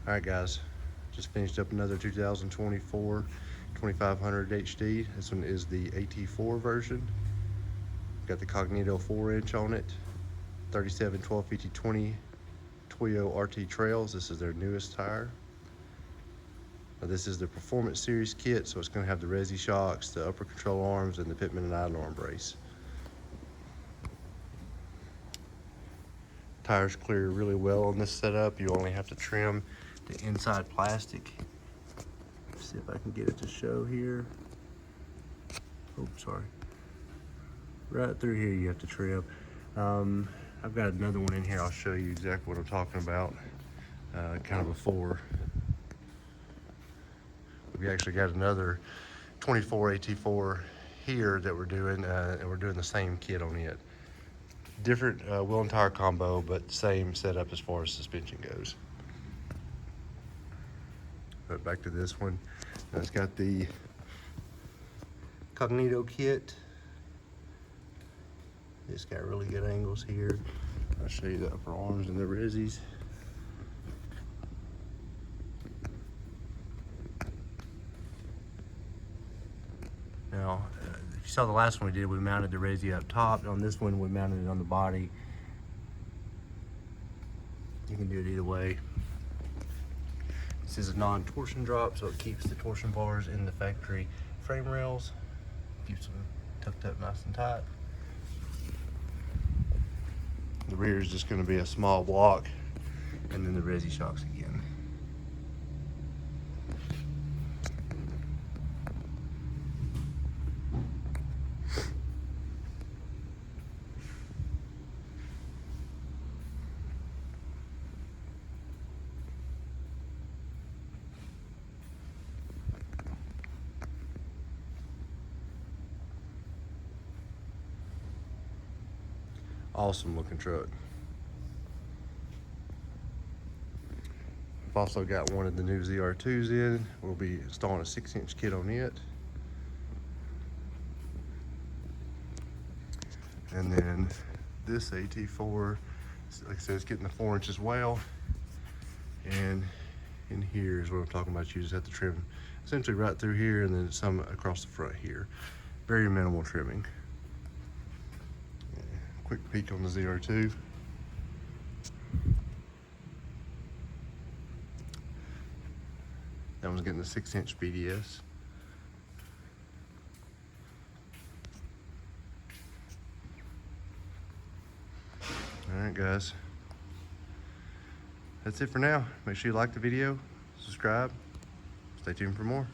All right, guys, just finished up another 2024 2500 HD. This one is the AT4 version. Got the Cognito 4-inch on it, 37 1250 20 Toyo RT Trails. This is their newest tire. Now, this is the Performance Series kit, so it's going to have the Resi shocks, the upper control arms, and the Pitman and idle arm brace. Tires clear really well on this setup. You only have to trim the inside plastic. Let's see if I can get it to show here. Oh, sorry. Right through here you have to trim. I've got another one in here. I'll show you exactly what I'm talking about kind of before. We actually got another 24 AT4 here that we're doing, and we're doing the same kit on it. Different wheel and tire combo, but same setup as far as suspension goes. But back to this one. Now it's got the Cognito kit. It's got really good angles here. I'll show you the upper arms and the Resis. Now, if you saw the last one we did, we mounted the Resi up top. On this one, we mounted it on the body. You can do it either way. This is a non-torsion drop, so it keeps the torsion bars in the factory frame rails. Keeps them tucked up nice and tight. The rear is just going to be a small block, and then the Resi shocks again. Awesome looking truck. I've also got one of the new ZR2s in. We'll be installing a 6-inch kit on it. And then this AT4, like I said, it's getting the 4-inch as well. And in here is what I'm talking about. You just have to trim essentially right through here and then some across the front here. Very minimal trimming. Quick peek on the ZR2. That one's getting the 6-inch BDS. All right, guys. That's it for now. Make sure you like the video, subscribe, stay tuned for more.